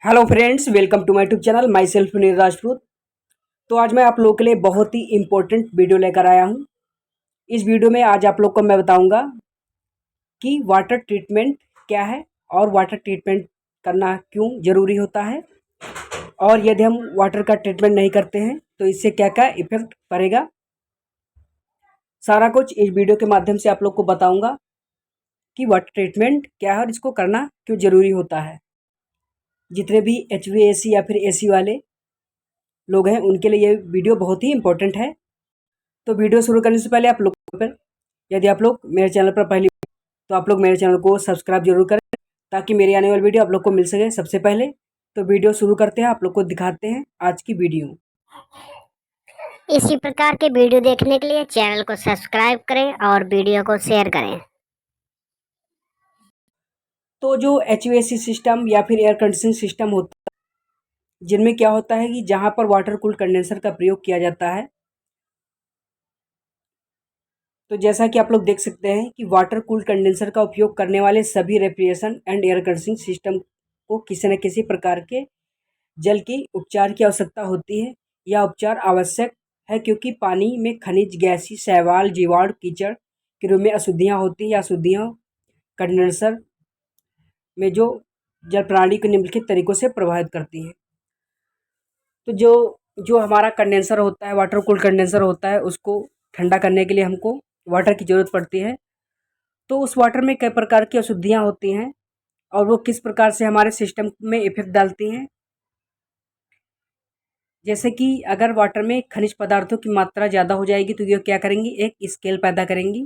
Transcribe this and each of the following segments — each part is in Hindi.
Hello friends, welcome to my YouTube channel. Myself Neer Rajput. तो आज मैं आप लोगों के लिए बहुत ही इम्पोर्टेंट वीडियो लेकर आया हूँ। इस वीडियो में आज आप लोग को मैं बताऊंगा कि वाटर ट्रीटमेंट क्या है और वाटर ट्रीटमेंट करना क्यों ज़रूरी होता है, और यदि हम वाटर का ट्रीटमेंट नहीं करते हैं तो इससे क्या क्या इफेक्ट पड़ेगा। सारा कुछ इस वीडियो के माध्यम से आप लोग को बताऊँगा कि वाटर ट्रीटमेंट क्या है और इसको करना क्यों ज़रूरी होता है। जितने भी HVAC या फिर AC वाले लोग हैं उनके लिए ये वीडियो बहुत ही इंपॉर्टेंट है। तो वीडियो शुरू करने से पहले आप लोग पर, यदि आप लोग मेरे चैनल पर पहली, तो आप लोग मेरे चैनल को सब्सक्राइब जरूर करें ताकि मेरी आने वाली वीडियो आप लोग को मिल सके सबसे पहले। तो वीडियो शुरू करते हैं, आप लोग को दिखाते हैं आज की वीडियो। इसी प्रकार के वीडियो देखने के लिए चैनल को सब्सक्राइब करें और वीडियो को शेयर करें। तो जो HVAC सिस्टम या फिर एयर कंडीशनिंग सिस्टम होता है, जिनमें क्या होता है कि जहाँ पर वाटर कूल कंडेंसर का प्रयोग किया जाता है, तो जैसा कि आप लोग देख सकते हैं कि वाटर कूल कंडेंसर का उपयोग करने वाले सभी refrigeration and air conditioning system को किसी न किसी प्रकार के जल की उपचार की आवश्यकता होती है। यह उपचार आवश्यक है क्योंकि पानी में खनिज, गैसीय, शैवाल, जीवाणु, कीचड़ के रूप में अशुद्धियाँ होती हैं। या अशुद्धियाँ कंडेंसर में जो जल प्रणाली को निम्नलिखित तरीकों से प्रभावित करती हैं। तो जो जो हमारा कंडेंसर होता है, वाटर कूल कंडेंसर होता है, उसको ठंडा करने के लिए हमको वाटर की ज़रूरत पड़ती है। तो उस वाटर में कई प्रकार की अशुद्धियाँ होती हैं और वो किस प्रकार से हमारे सिस्टम में इफेक्ट डालती हैं। जैसे कि अगर वाटर में खनिज पदार्थों की मात्रा ज़्यादा हो जाएगी तो ये क्या करेंगी, एक स्केल पैदा करेंगी।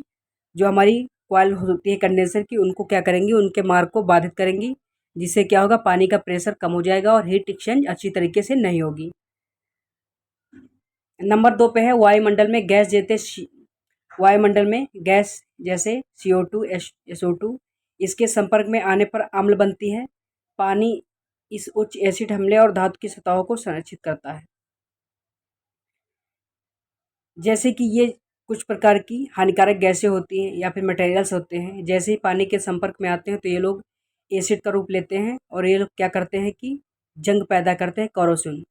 जो हमारी कॉइल होती है कंडेंसर की, उनको क्या करेंगी, उनके मार्ग को बाधित करेंगी, जिससे क्या होगा, पानी का प्रेशर कम हो जाएगा और हीट एक्सचेंज अच्छी तरीके से नहीं होगी। नंबर 2 पे है वायुमंडल में गैस वायुमंडल में गैस जैसे CO2, SO2 इसके संपर्क में आने पर अम्ल बनती है। पानी इस उच्च एसिड हमले और धातु की सतहों को संरक्षित करता है। जैसे कि ये कुछ प्रकार की हानिकारक गैसें होती हैं या फिर मटेरियल्स होते हैं, जैसे ही पानी के संपर्क में आते हैं तो ये लोग एसिड का रूप लेते हैं और ये लोग क्या करते हैं कि जंग पैदा करते हैं, कॉरोजन।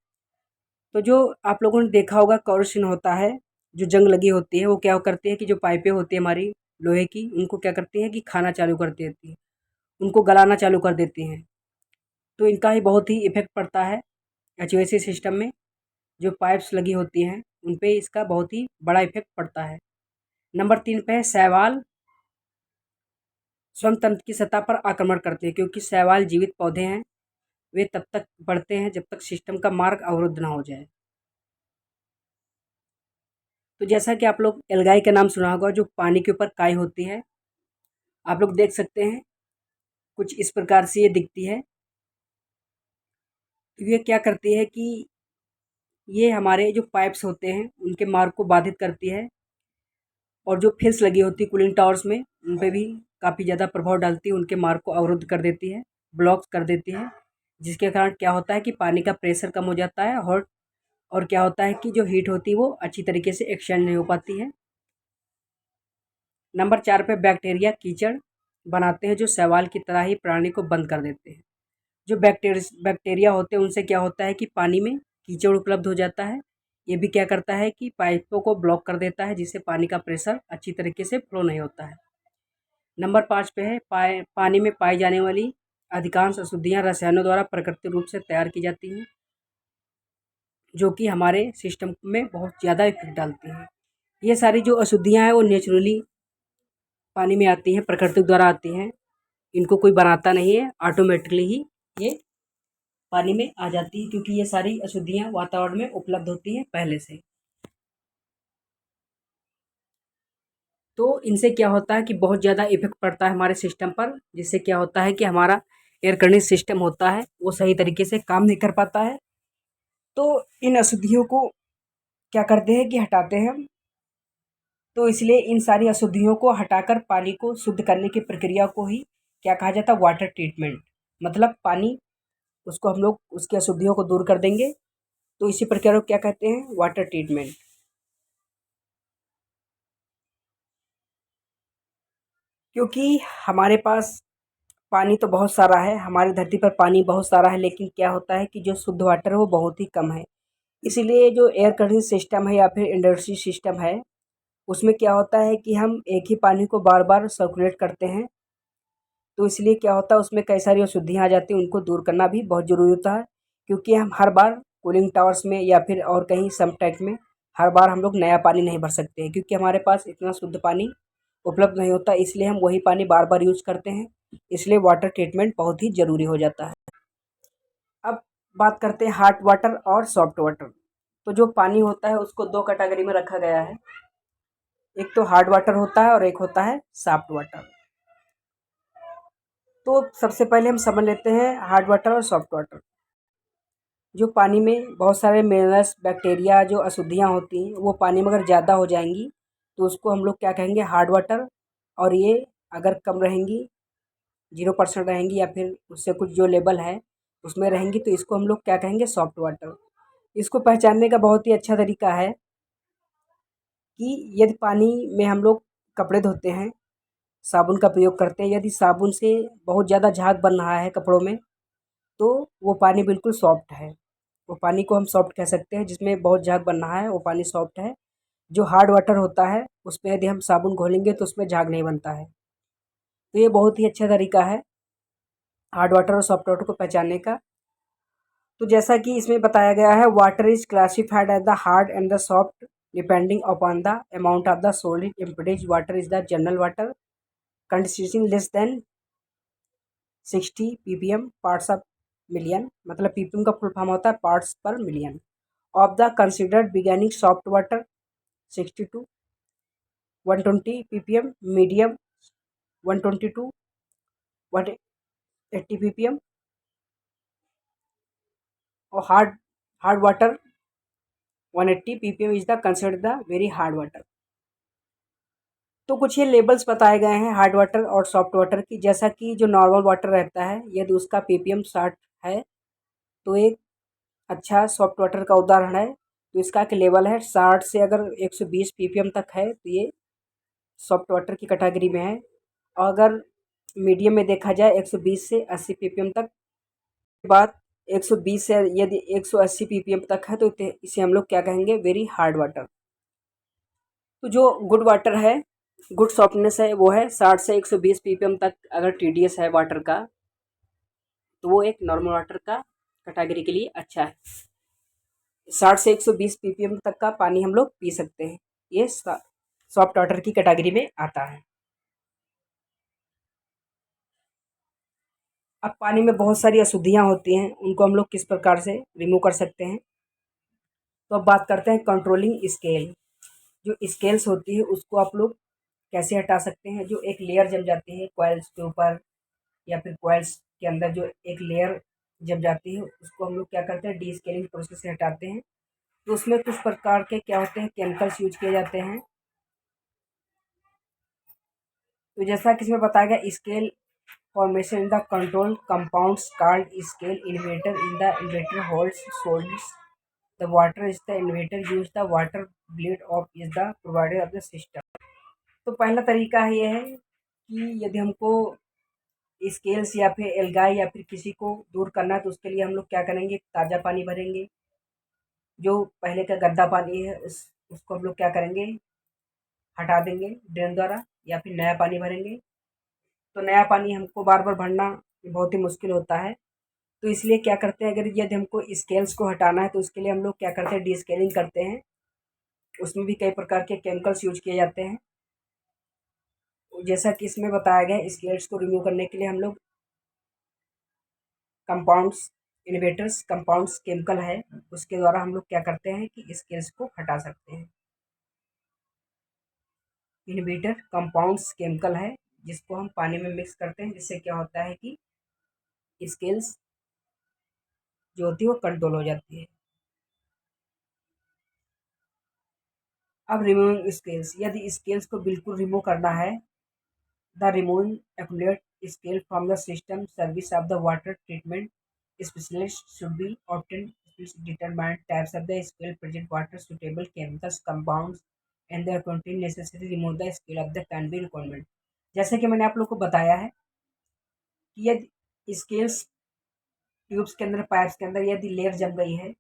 तो जो आप लोगों ने देखा होगा कॉरोजन होता है, जो जंग लगी होती है, वो क्या करती है कि जो पाइपें होती है हमारी लोहे की, उनको क्या करती हैं कि खाना चालू कर देती है, उनको गलाना चालू कर देती हैं। तो इनका ही बहुत ही इफेक्ट पड़ता है HVAC सिस्टम में। जो पाइप्स लगी होती हैं उन पे इसका बहुत ही बड़ा इफेक्ट पड़ता है। नंबर 3 पे है शैवाल स्वयं तंत्र की सतह पर आक्रमण करते हैं, क्योंकि शैवाल जीवित पौधे हैं। वे तब तक बढ़ते हैं जब तक सिस्टम का मार्ग अवरुद्ध ना हो जाए। तो जैसा कि आप लोग एल्गाई का नाम सुना होगा, जो पानी के ऊपर काई होती है, आप लोग देख सकते हैं कुछ इस प्रकार से ये दिखती है। तो ये क्या करती है कि ये हमारे जो पाइप्स होते हैं उनके मार्ग को बाधित करती है, और जो फिल्स लगी होती है कूलिंग टावर्स में, उन पे भी काफ़ी ज़्यादा प्रभाव डालती है, उनके मार्ग को अवरुद्ध कर देती है, ब्लॉक कर देती है। जिसके कारण क्या होता है कि पानी का प्रेशर कम हो जाता है, और क्या होता है कि जो हीट होती है वो अच्छी तरीके से एक्सचेंज नहीं हो पाती है। नंबर 4 पे बैक्टीरिया कीचड़ बनाते हैं, जो शैवाल की तरह ही प्राणी को बंद कर देते हैं। जो बैक्टीरिया होते हैं उनसे क्या होता है कि पानी में कीचड़ उपलब्ध हो जाता है। ये भी क्या करता है कि पाइपों को ब्लॉक कर देता है, जिससे पानी का प्रेशर अच्छी तरीके से फ्लो नहीं होता है। नंबर 5 पे है पानी में पाई जाने वाली अधिकांश अशुद्धियाँ रसायनों द्वारा प्राकृतिक रूप से तैयार की जाती हैं, जो कि हमारे सिस्टम में बहुत ज़्यादा इफेक्ट डालती हैं। ये सारी जो अशुद्धियाँ हैं वो नेचुरली पानी में आती हैं, प्रकृति द्वारा आती हैं। इनको कोई बनाता नहीं है, ऑटोमेटिकली ही ये पानी में आ जाती है, क्योंकि ये सारी अशुद्धियाँ वातावरण में उपलब्ध होती हैं पहले से। तो इनसे क्या होता है कि बहुत ज़्यादा इफेक्ट पड़ता है हमारे सिस्टम पर, जिससे क्या होता है कि हमारा एयर कंडीशनिंग सिस्टम होता है वो सही तरीके से काम नहीं कर पाता है। तो इन अशुद्धियों को क्या करते हैं कि हटाते हैं हम। तो इसलिए इन सारी अशुद्धियों को हटाकर पानी को शुद्ध करने की प्रक्रिया को ही क्या कहा जाता है, वाटर ट्रीटमेंट। मतलब पानी, उसको हम लोग उसकी अशुद्धियों को दूर कर देंगे, तो इसी प्रक्रिया को क्या कहते हैं, वाटर ट्रीटमेंट। क्योंकि हमारे पास पानी तो बहुत सारा है, हमारी धरती पर पानी बहुत सारा है, लेकिन क्या होता है कि जो शुद्ध वाटर है वो बहुत ही कम है। इसीलिए जो एयर कंडीशनिंग सिस्टम है या फिर इंडस्ट्री सिस्टम है, उसमें क्या होता है कि हम एक ही पानी को बार-बार सर्कुलेट करते हैं, तो इसलिए क्या होता है उसमें कई सारी अशुद्धियाँ आ जाती हैं, उनको दूर करना भी बहुत ज़रूरी होता है। क्योंकि हम हर बार कूलिंग टावर्स में या फिर और कहीं सम्प टैंक में हर बार हम लोग नया पानी नहीं भर सकते हैं, क्योंकि हमारे पास इतना शुद्ध पानी उपलब्ध नहीं होता, इसलिए हम वही पानी बार-बार यूज़ करते हैं। इसलिए वाटर ट्रीटमेंट बहुत ही ज़रूरी हो जाता है। अब बात करते हैं हार्ड वाटर और सॉफ्ट वाटर। तो जो पानी होता है उसको 2 कैटेगरी में रखा गया है। एक तो हार्ड वाटर होता है और एक होता है सॉफ्ट वाटर। तो सबसे पहले हम समझ लेते हैं हार्ड वाटर और सॉफ्ट वाटर। जो पानी में बहुत सारे मिनरल्स, बैक्टीरिया, जो अशुद्धियाँ होती हैं वो पानी में अगर ज़्यादा हो जाएंगी तो उसको हम लोग क्या कहेंगे, हार्ड वाटर। और ये अगर कम रहेंगी, 0% रहेंगी या फिर उससे कुछ जो लेवल है उसमें रहेंगी, तो इसको हम लोग क्या कहेंगे, सॉफ्ट वाटर। इसको पहचानने का बहुत ही अच्छा तरीका है कि यदि पानी में हम लोग कपड़े धोते हैं, साबुन का प्रयोग करते हैं, यदि साबुन से बहुत ज़्यादा झाग बन रहा है कपड़ों में, तो वो पानी बिल्कुल सॉफ्ट है। वो पानी को हम सॉफ्ट कह सकते हैं, जिसमें बहुत झाग बन रहा है वो पानी सॉफ्ट है। जो हार्ड वाटर होता है उसमें यदि हम साबुन घोलेंगे तो उसमें झाग नहीं बनता है। तो ये बहुत ही अच्छा तरीका है हार्ड वाटर और सॉफ्ट वाटर को पहचानने का। तो जैसा कि इसमें बताया गया है, water is classified as the hard and the soft depending upon the amount of the solid impurities. Water is the general water consisting less than 60 ppm parts of million, मतलब ppm का फुल फॉर्म होता है parts per million, of the considered beginning soft water 60 to 120 ppm, medium 120 to 180 ppm, और hard water 180 ppm is the considered the very hard water. तो कुछ ये लेबल्स बताए गए हैं हार्ड वाटर और सॉफ्ट वाटर की। जैसा कि जो नॉर्मल वाटर रहता है, यदि उसका ppm 60 है तो एक अच्छा सॉफ्ट वाटर का उदाहरण है। तो इसका एक लेवल है 60 से अगर 120 ppm तक है तो ये सॉफ्ट वाटर की कैटेगरी में है। और अगर मीडियम में देखा जाए 120 से 80 ppm तक, के बाद 120 से यदि 180 ppm तक है तो इसे हम लोग क्या कहेंगे, वेरी हार्ड वाटर। तो जो गुड वाटर है, गुड सॉफ्टनेस है, वो है 60 से 120 ppm तक। अगर TDS है वाटर का तो वो एक नॉर्मल वाटर का कैटेगरी के लिए अच्छा है। 60 से 120 ppm तक का पानी हम लोग पी सकते हैं, ये सॉफ्ट वाटर की कैटेगरी में आता है। अब पानी में बहुत सारी अशुद्धियाँ होती हैं, उनको हम लोग किस प्रकार से रिमूव कर सकते हैं। तो अब बात करते हैं कंट्रोलिंग स्केल। जो स्केल्स होती है उसको आप लोग कैसे हटा सकते हैं। जो एक लेयर जम जाती है कॉइल्स के ऊपर या फिर कॉइल्स के अंदर जो एक लेयर जम जाती है, उसको हम लोग क्या करते हैं, डी स्केलिंग प्रोसेस से हटाते हैं। तो उसमें कुछ प्रकार के क्या होते हैं, केमिकल्स यूज किए जाते हैं। तो जैसा कि इसमें बताया गया, scale formation in the control compounds called scale inverter. In the inverter holds solids. The water is the inverter use the water bleed off is the provider of the system. तो पहला तरीका ये है कि यदि हमको स्केल्स या फिर एल्गाई या फिर किसी को दूर करना है तो उसके लिए हम लोग क्या करेंगे, ताज़ा पानी भरेंगे। जो पहले का गंदा पानी है उसको हम लोग क्या करेंगे, हटा देंगे ड्रेन द्वारा, या फिर नया पानी भरेंगे। तो नया पानी हमको बार बार भरना बहुत ही मुश्किल होता है। तो इसलिए क्या करते हैं, अगर यदि हमको स्केल्स को हटाना है तो उसके लिए हम लोग क्या करते हैं, डीस्केलिंग करते हैं। उसमें भी कई प्रकार के केमिकल्स यूज किए जाते हैं। जैसा कि इसमें बताया गया है, स्केल्स को रिमूव करने के लिए हम लोग कंपाउंड्स, इनोवेटर्स कंपाउंड्स केमिकल है, उसके द्वारा हम लोग क्या करते हैं कि स्केल्स को हटा सकते हैं। इनोवेटर कंपाउंड्स केमिकल है जिसको हम पानी में मिक्स करते हैं, जिससे क्या होता है कि स्केल्स जो होती है वो कंट्रोल हो जाती है। अब रिमूविंग स्केल्स, यदि स्केल्स को बिल्कुल रिमूव करना है, the removing accumulate scale from the system service of the water treatment specialist should be obtained determined types of the scale present water suitable chemicals compounds and their content necessary remove the scale of the can be requirement। जैसे कि मैंने आप लोग को बताया है कि यदि स्केल्स ट्यूब्स के अंदर, पाइप्स के अंदर यदि लेयर जम गई है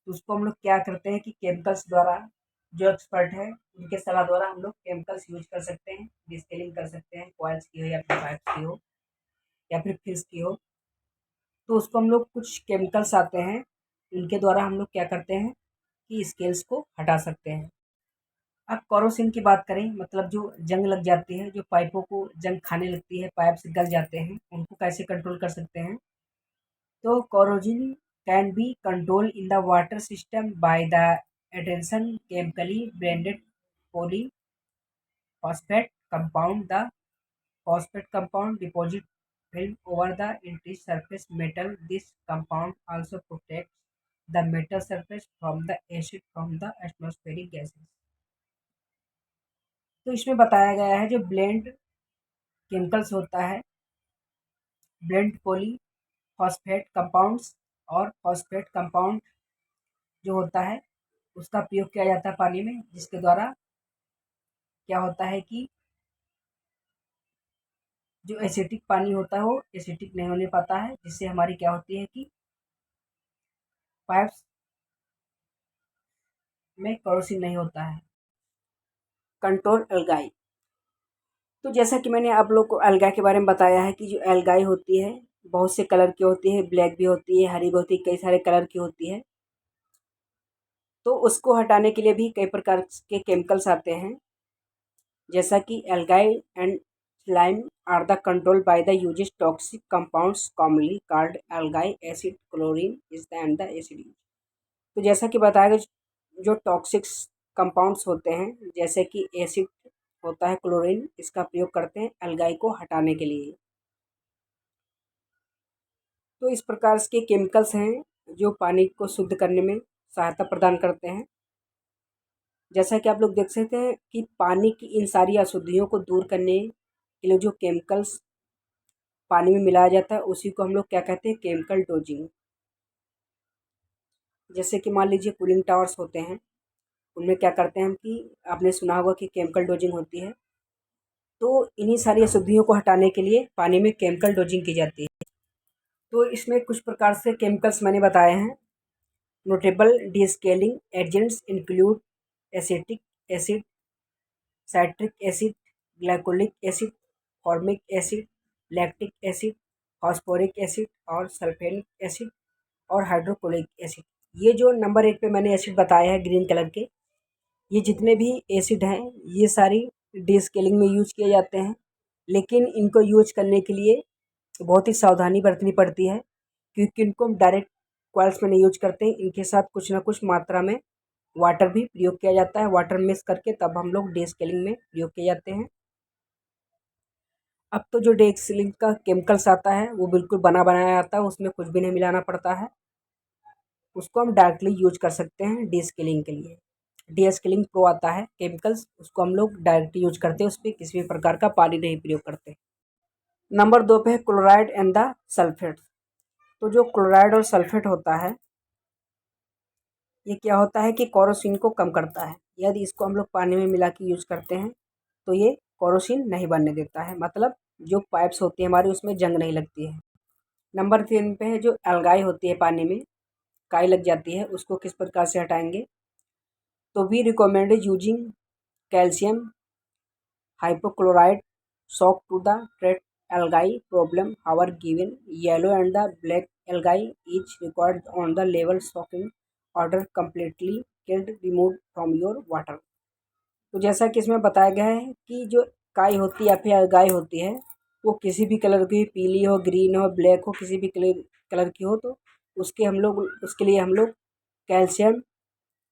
तो उसको हम लोग क्या करते हैं कि केमिकल्स द्वारा, जो एक्सपर्ट है उनके सलाह द्वारा हम लोग केमिकल्स यूज कर सकते हैं, डिस्केलिंग कर सकते हैं, कॉइल्स की हो या फिर पाइप्स की हो या फिर फिल्स की हो। तो उसको हम लोग, कुछ केमिकल्स आते हैं उनके द्वारा हम लोग क्या करते हैं कि स्केल्स को हटा सकते हैं। अब कोरोसिन की बात करें, मतलब जो जंग लग जाती है, जो पाइपों को जंग खाने लगती है, पाइप से गल जाते हैं, उनको कैसे कंट्रोल कर सकते हैं। तो corrosion can be control in the water system by the addition chemically blended polyphosphate compound. The phosphate compound deposit film over the entire surface metal. This compound also protects the metal surface from the acid from the atmospheric gases. तो इसमें बताया गया है जो ब्लेंड केमिकल्स होता है, ब्लेंड पॉली फॉस्फेट कंपाउंड्स और फॉस्फेट कंपाउंड जो होता है उसका प्रयोग किया जाता है पानी में, जिसके द्वारा क्या होता है कि जो एसिटिक पानी होता है वो एसिटिक नहीं होने पाता है, जिससे हमारी क्या होती है कि पाइप्स में करोसिन नहीं होता है। Control algae. तो जैसा कि मैंने आप लोग को एल्गाई के बारे में बताया है कि जो एल्गाई होती है बहुत से कलर की होती है, ब्लैक भी होती है, हरी भी होती है, कई सारे कलर की होती है। तो उसको हटाने के लिए भी कई प्रकार के केमिकल्स आते हैं, जैसा कि algae and slime are the control by the uses toxic compounds commonly called algae acid, chlorine is the and the acid. तो जैसा कि बताया गया, जो टॉक्सिक्स कंपाउंड्स होते हैं जैसे कि एसिड होता है, क्लोरीन, इसका प्रयोग करते हैं एल्गाई को हटाने के लिए। तो इस प्रकार के केमिकल्स हैं जो पानी को शुद्ध करने में सहायता प्रदान करते हैं। जैसा कि आप लोग देख सकते हैं कि पानी की इन सारी अशुद्धियों को दूर करने के लिए जो केमिकल्स पानी में मिलाया जाता है उसी को हम लोग क्या कहते हैं, केमिकल डोजिंग। जैसे कि मान लीजिए कूलिंग टावर्स होते हैं, उनमें क्या करते हैं हम कि आपने सुना होगा कि केमिकल डोजिंग होती है। तो इन्हीं सारी अशुद्धियों को हटाने के लिए पानी में केमिकल डोजिंग की जाती है। तो इसमें कुछ प्रकार से केमिकल्स मैंने बताए हैं। Notable descaling agents include acetic acid, citric acid, glycolic acid, formic acid, lactic acid, phosphoric acid और सल्फेनिक एसिड और हाइड्रोक्लोरिक एसिड। ये जो नंबर 1 पे मैंने एसिड बताया है ग्रीन कलर के, ये जितने भी एसिड हैं ये सारी डीस्केलिंग में यूज किए जाते हैं। लेकिन इनको यूज करने के लिए बहुत ही सावधानी बरतनी पड़ती है, क्योंकि इनको हम डायरेक्ट कॉइल्स में नहीं यूज करते हैं। इनके साथ कुछ ना कुछ मात्रा में वाटर भी प्रयोग किया जाता है, वाटर मिक्स करके तब हम लोग डीस्केलिंग में प्रयोग किए जाते हैं। अब तो जो डीस्केलिंग का केमिकल्स आता है वो बिल्कुल बना बनाया आता है, उसमें कुछ भी नहीं मिलाना पड़ता है। उसको हम डायरेक्टली यूज कर सकते हैं डीस्केलिंग के लिए। डीस्केलिंग प्रो आता है केमिकल्स, उसको हम लोग डायरेक्ट यूज करते हैं, उस पर किसी भी प्रकार का पानी नहीं प्रयोग करते। नंबर 2 पे है क्लोराइड एंड द सल्फेट। तो जो क्लोराइड और सल्फेट होता है ये क्या होता है कि कोरोसिन को कम करता है। यदि इसको हम लोग पानी में मिला के यूज करते हैं तो ये कोरोसिन नहीं बनने देता है, मतलब जो पाइप्स होती है हमारी उसमें जंग नहीं लगती है। नंबर 3 पे है जो एल्गाई होती है, पानी में काई लग जाती है, उसको किस प्रकार से हटाएंगे। तो we recommend using calcium hypochlorite shock to the treat algae problem. However, given yellow and the black algae is required on the level shocking order completely killed removed from your water. तो जैसा कि इसमें बताया गया है कि जो काई होती है या फिर algae होती है वो किसी भी कलर की, पीली हो, ग्रीन हो, ब्लैक हो, किसी भी कलर की हो, तो उसके लिए हम लोग कैल्शियम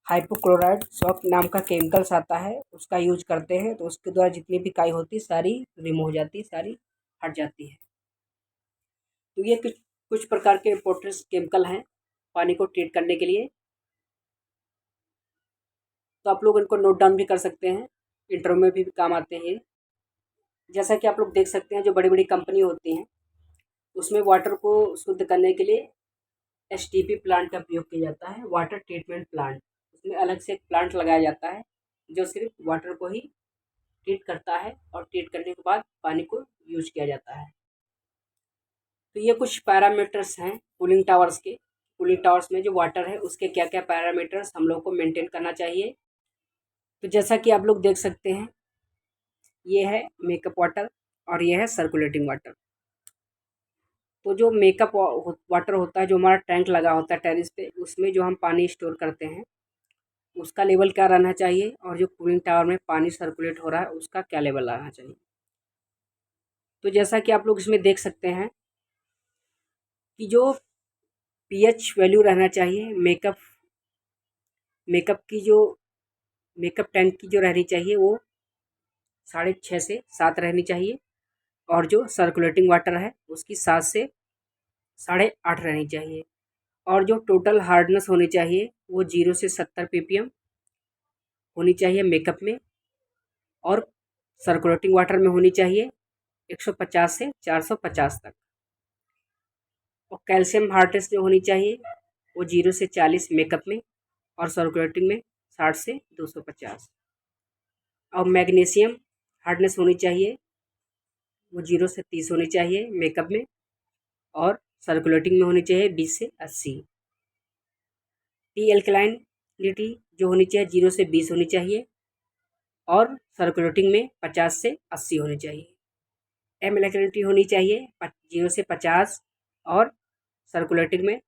हाइपोक्लोराइड शॉक नाम का केमिकल्स आता है उसका यूज करते हैं। तो उसके द्वारा जितनी भी काई होती है सारी रिमूव हो जाती है, सारी हट जाती है। तो ये कुछ कुछ प्रकार के इम्पोर्टेंट केमिकल हैं पानी को ट्रीट करने के लिए। तो आप लोग इनको नोट डाउन भी कर सकते हैं, इंटरव्यू में भी काम आते हैं। जैसा कि आप लोग देख सकते हैं जो बड़ी बड़ी कंपनी होती हैं उसमें वाटर को शुद्ध करने के लिए एसटीपी प्लांट का प्रयोग किया जाता है, वाटर ट्रीटमेंट प्लांट। उसमें अलग से एक प्लांट लगाया जाता है जो सिर्फ वाटर को ही ट्रीट करता है और ट्रीट करने के बाद पानी को यूज किया जाता है। तो ये कुछ पैरामीटर्स हैं कूलिंग टावर्स के। कूलिंग टावर्स में जो वाटर है उसके क्या क्या पैरामीटर्स हम लोग को मेंटेन करना चाहिए। तो जैसा कि आप लोग देख सकते हैं, ये है मेकअप वाटर और ये है सर्कुलेटिंग वाटर। तो जो मेकअप वाटर होता है, जो हमारा टैंक लगा होता है टेरेस पे, उसमें जो हम पानी स्टोर करते हैं उसका लेवल क्या रहना चाहिए, और जो कूलिंग टावर में पानी सर्कुलेट हो रहा है उसका क्या लेवल रहना चाहिए। तो जैसा कि आप लोग इसमें देख सकते हैं कि जो पीएच वैल्यू रहना चाहिए मेकअप की जो मेकअप टैंक की जो रहनी चाहिए वो 6.5 से 7 रहनी चाहिए, और जो सर्कुलेटिंग वाटर है उसकी 7 से 8.5 रहनी चाहिए। और जो टोटल हार्डनेस होनी चाहिए वो 0 से 70 ppm होनी चाहिए मेकअप में, और सर्कुलेटिंग वाटर में होनी चाहिए 150 से 450 तक। और कैल्शियम हार्डनेस जो होनी चाहिए वो 0 से 40 मेकअप में, और सर्कुलेटिंग में 60 से 250। और मैग्नीशियम हार्डनेस होनी चाहिए वो 0 से 30 होनी चाहिए मेकअप में, और सर्कुलेटिंग में होनी चाहिए 20 से 80। टी एल्कलाइनिटी जो होनी चाहिए 0 से 20 होनी चाहिए, और सर्कुलेटिंग में 50 से 80 होनी चाहिए। एम एल्कलिनिटी होनी चाहिए 0 से 50, और सर्कुलेटिंग में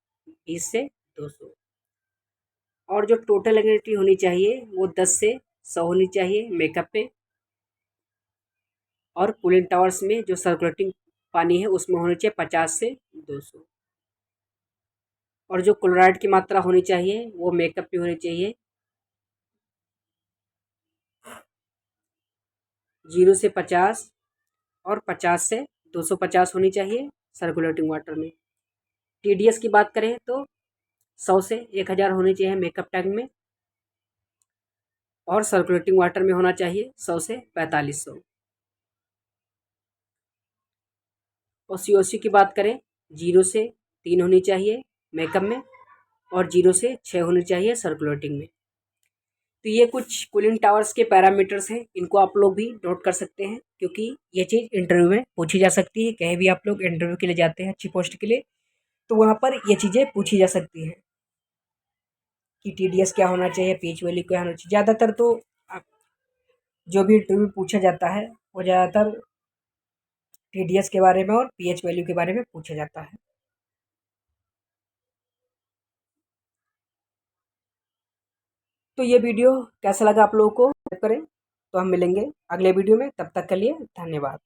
20 से 200। और जो टोटल एल्कलिनिटी होनी चाहिए वो 10 से 100 होनी चाहिए मेकअप पे, और कूलिंग टावर्स में जो सर्कुलेटिंग पानी है उसमें होनी चाहिए 50 से 200। और जो क्लोराइड की मात्रा होनी चाहिए वो मेकअप पे होनी चाहिए 0 से 50, और 50 से 250 होनी चाहिए सर्कुलेटिंग वाटर में। टीडीएस की बात करें तो 100 से 1000 होनी चाहिए मेकअप टैंक में, और सर्कुलेटिंग वाटर में होना चाहिए 100 से 4500। और सीओसी की बात करें 0 से 3 होनी चाहिए मेकअप में, और 0 से 6 होनी चाहिए सर्कुलेटिंग में। तो ये कुछ कूलिंग टावर्स के पैरामीटर्स हैं, इनको आप लोग भी नोट कर सकते हैं, क्योंकि ये चीज़ इंटरव्यू में पूछी जा सकती है। कहीं भी आप लोग इंटरव्यू के लिए जाते हैं अच्छी पोस्ट के लिए, तो वहाँ पर ये चीज़ें पूछी जा सकती हैं कि टीडीएस क्या होना चाहिए, पीएच वैल्यू क्या होना चाहिए। ज़्यादातर तो जो भी इंटरव्यू पूछा जाता है वो ज़्यादातर टीडीएस के बारे में और पीएच वैल्यू के बारे में पूछा जाता है। तो ये वीडियो कैसा लगा आप लोगों को, करें तो हम मिलेंगे अगले वीडियो में। तब तक के लिए धन्यवाद।